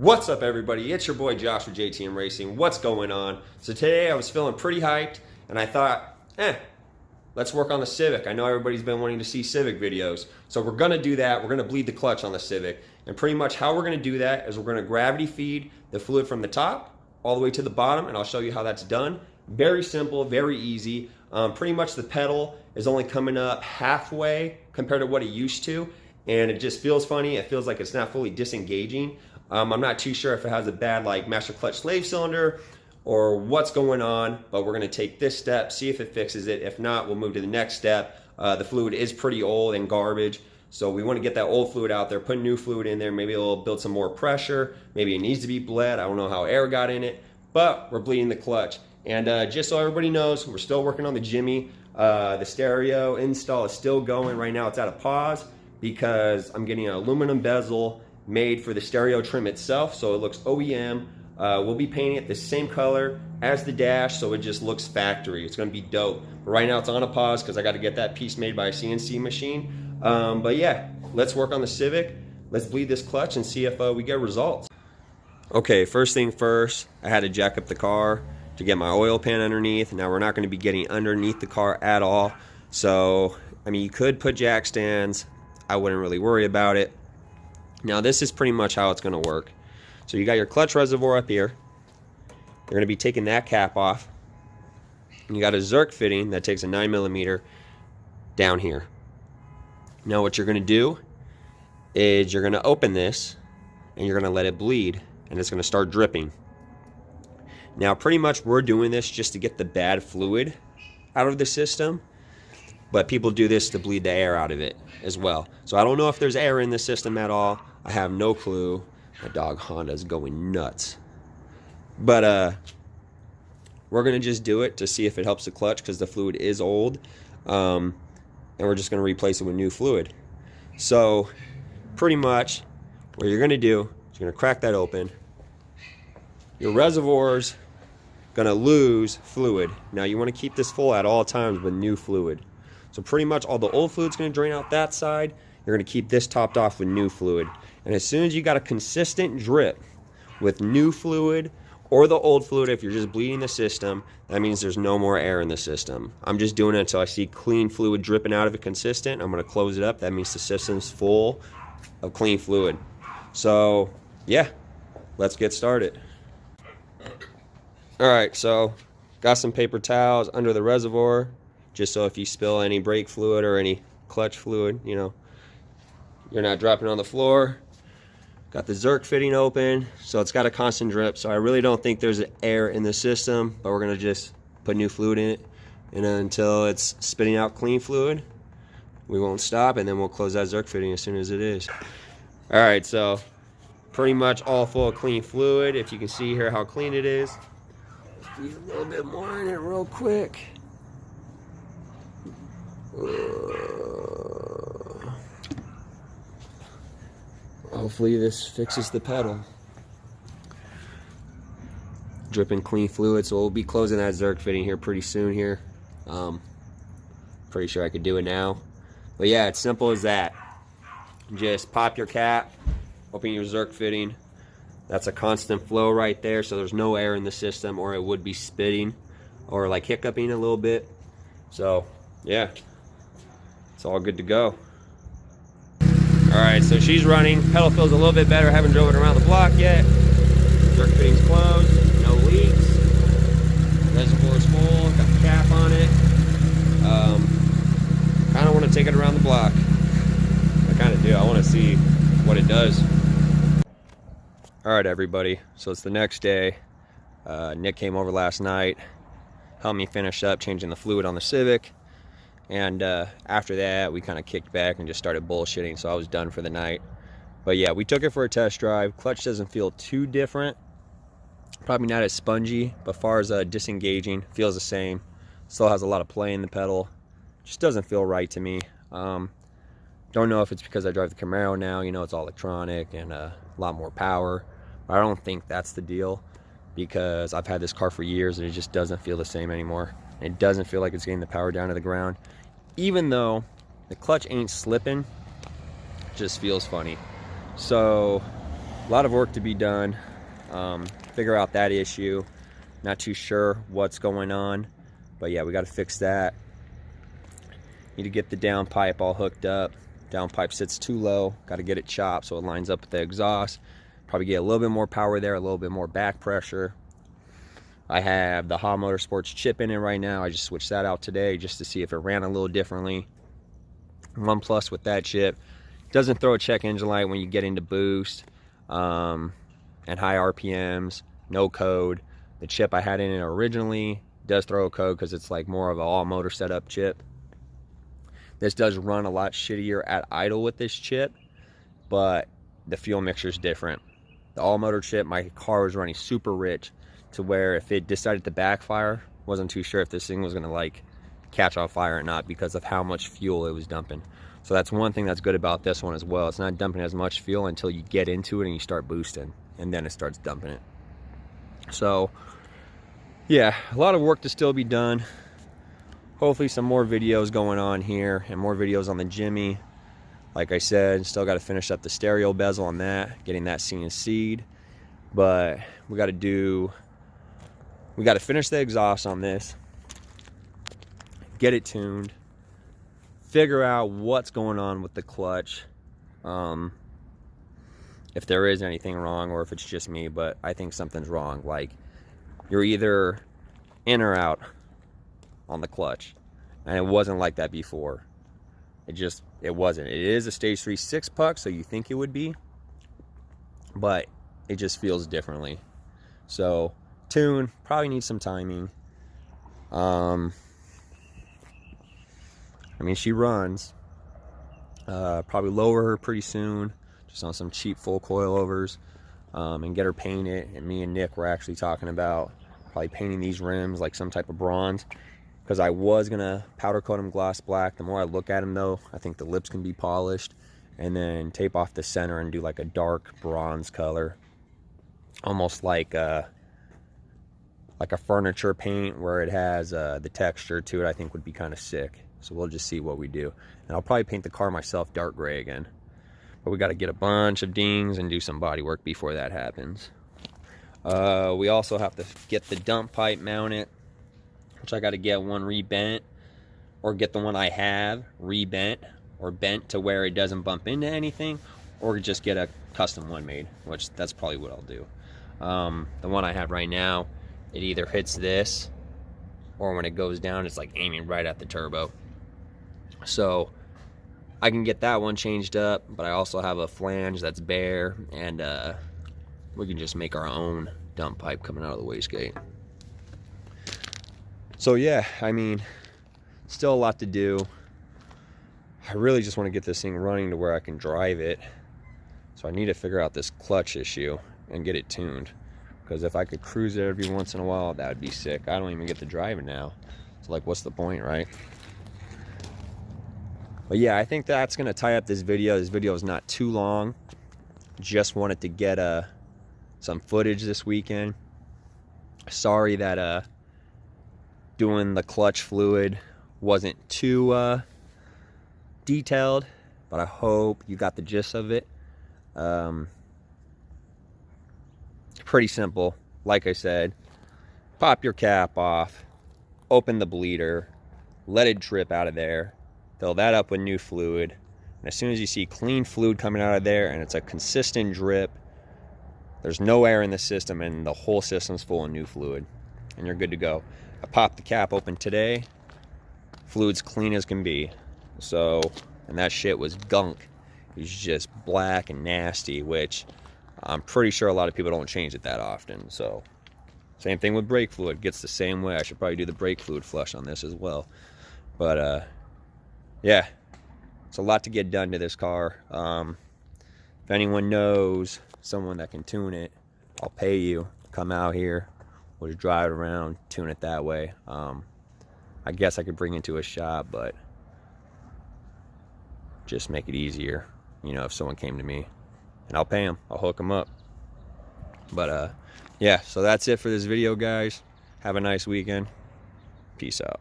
What's up, everybody? It's your boy Josh with JTM Racing. What's going on? So today I was feeling pretty hyped and I thought, let's work on the Civic. I know everybody's been wanting to see Civic videos. So we're gonna do that. We're gonna bleed the clutch on the Civic. And pretty much how we're gonna do that is we're gonna gravity feed the fluid from the top all the way to the bottom, and I'll show you how that's done. Very simple, very easy. Pretty much the pedal is only coming up halfway compared to what it used to, and it just feels funny. It feels like it's not fully disengaging. I'm not too sure if it has a bad like master clutch slave cylinder or what's going on, but we're gonna take this step, see if it fixes it. If not, we'll move to the next step. The fluid is pretty old and garbage, so we wanna get that old fluid out there, put new fluid in there. Maybe it'll build some more pressure. Maybe it needs to be bled. I don't know how air got in it, but we're bleeding the clutch. And just so everybody knows, we're still working on the Jimmy. The stereo install is still going. Right now it's at a pause because I'm getting an aluminum bezel made for the stereo trim itself, so it looks OEM. We'll be painting it the same color as the dash, so it just looks factory. It's gonna be dope. But right now it's on a pause because I got to get that piece made by a CNC machine. But yeah, let's work on the Civic. Let's bleed this clutch and see if we get results. Okay, first thing first, I had to jack up the car to get my oil pan underneath. Now we're not going to be getting underneath the car at all. So, I mean, you could put jack stands. I wouldn't really worry about it. Now this is pretty much how it's going to work. So you got your clutch reservoir up here. You're going to be taking that cap off. And you got a Zerk fitting that takes a 9mm down here. Now what you're going to do is you're going to open this and you're going to let it bleed, and it's going to start dripping. Now pretty much we're doing this just to get the bad fluid out of the system, but people do this to bleed the air out of it as well. So I don't know if there's air in the system at all. I have no clue. My dog Honda's going nuts. But we're going to just do it to see if it helps the clutch because the fluid is old. And we're just going to replace it with new fluid. So pretty much what you're going to do is you're going to crack that open. Your reservoir's going to lose fluid. Now you want to keep this full at all times with new fluid. So pretty much all the old fluid's going to drain out that side. You're going to keep this topped off with new fluid. And as soon as you got a consistent drip with new fluid or the old fluid, if you're just bleeding the system, that means there's no more air in the system. I'm just doing it until I see clean fluid dripping out of it consistent. I'm going to close it up. That means the system's full of clean fluid. So yeah, let's get started. Alright, so got some paper towels under the reservoir, just so if you spill any brake fluid or any clutch fluid, you know, you're not dropping on the floor. Got the Zerk fitting open, so it's got a constant drip, so I really don't think there's air in the system, but we're going to just put new fluid in it, and until it's spitting out clean fluid, we won't stop, and then we'll close that Zerk fitting as soon as it is. Alright, so pretty much all full of clean fluid. If you can see here how clean it is. Squeeze a little bit more in it real quick. Hopefully this fixes the pedal. Dripping clean fluid, so we'll be closing that Zerk fitting here pretty soon here. Pretty sure I could do it now. But yeah, it's simple as that. Just pop your cap, open your Zerk fitting. That's a constant flow right there, so there's no air in the system, or it would be spitting or like hiccuping a little bit. So yeah, it's all good to go. Alright, so she's running. Pedal feels a little bit better. Haven't drove it around the block yet. Zerk fitting's closed, no leaks. Reservoir's full, got the cap on it. Kind of want to take it around the block. I kind of do. I want to see what it does. Alright everybody, so it's the next day. Nick came over last night, helped me finish up changing the fluid on the Civic, and after that we kind of kicked back and just started bullshitting, so I was done for the night. But yeah, we took it for a test drive. Clutch doesn't feel too different, probably not as spongy, but as far as disengaging, feels the same. Still has a lot of play in the pedal, just doesn't feel right to me. Don't know if it's because I drive the Camaro now, you know, it's all electronic and a lot more power. But I don't think that's the deal, because I've had this car for years and it just doesn't feel the same anymore. It doesn't feel like it's getting the power down to the ground. Even though the clutch ain't slipping, it just feels funny. So A lot of work to be done. Figure out that issue. Not too sure what's going on, but yeah, we got to fix that. Need to get the downpipe all hooked up. Downpipe sits too low. Got to get it chopped so it lines up with the exhaust. Probably get a little bit more power there, a little bit more back pressure. I have the Ha Motorsports chip in it right now. I just switched that out today just to see if it ran a little differently. One plus with that chip, doesn't throw a check engine light when you get into boost and high RPMs. No code. The chip I had in it originally does throw a code because it's like more of an all motor setup chip. This does run a lot shittier at idle with this chip, but the fuel mixture is different. The all motor chip, my car was running super rich to where if it decided to backfire, wasn't too sure if this thing was gonna like catch on fire or not because of how much fuel it was dumping. So that's one thing that's good about this one as well. It's not dumping as much fuel until you get into it and you start boosting, and then it starts dumping it. So yeah, a lot of work to still be done. Hopefully some more videos going on here and more videos on the Jimmy. Like I said, still got to finish up the stereo bezel on that, getting that CNC'd. But we got to finish the exhaust on this, get it tuned, figure out what's going on with the clutch, if there is anything wrong or if it's just me, but I think something's wrong. Like, you're either in or out on the clutch, and it wasn't like that before. It wasn't. It is a stage 3 6-puck, so you think it would be, but it just feels differently. So tune, probably needs some timing. I mean, she runs. Probably lower her pretty soon, just on some cheap full coilovers, and get her painted. And me and Nick were actually talking about probably painting these rims like some type of bronze, because I was gonna powder coat them gloss black. The more I look at them though, I think the lips can be polished, and then tape off the center and do like a dark bronze color, almost like a furniture paint where it has the texture to it. I think would be kind of sick. So we'll just see what we do, and I'll probably paint the car myself dark gray again, but we got to get a bunch of dings and do some body work before that happens. We also have to get the dump pipe mounted, which I got to get one rebent, or get the one I have rebent or bent to where it doesn't bump into anything, or just get a custom one made, which that's probably what I'll do. The one I have right now, it either hits this, or when it goes down, it's like aiming right at the turbo. So I can get that one changed up, but I also have a flange that's bare, and we can just make our own dump pipe coming out of the wastegate. So yeah, I mean, still a lot to do. I really just want to get this thing running to where I can drive it. So I need to figure out this clutch issue and get it tuned. Because if I could cruise it every once in a while, that would be sick. I don't even get to drive it now. So like, what's the point, right? But yeah, I think that's going to tie up this video. This video is not too long. Just wanted to get some footage this weekend. Sorry that doing the clutch fluid wasn't too detailed, but I hope you got the gist of it. Pretty simple. Like I said, pop your cap off, open the bleeder, let it drip out of there, fill that up with new fluid, and as soon as you see clean fluid coming out of there and it's a consistent drip, there's no air in the system and the whole system's full of new fluid, and you're good to go. I popped the cap open today, fluid's clean as can be. So, and that shit was gunk. It was just black and nasty, which I'm pretty sure a lot of people don't change it that often. So same thing with brake fluid, gets the same way. I should probably do the brake fluid flush on this as well. But yeah, it's a lot to get done to this car. If anyone knows someone that can tune it, I'll pay you. Come out here, we'll just drive it around, tune it that way. I guess I could bring it to a shop, but just make it easier, you know, if someone came to me, and I'll pay them, I'll hook them up. But yeah, so that's it for this video, guys. Have a nice weekend. Peace out.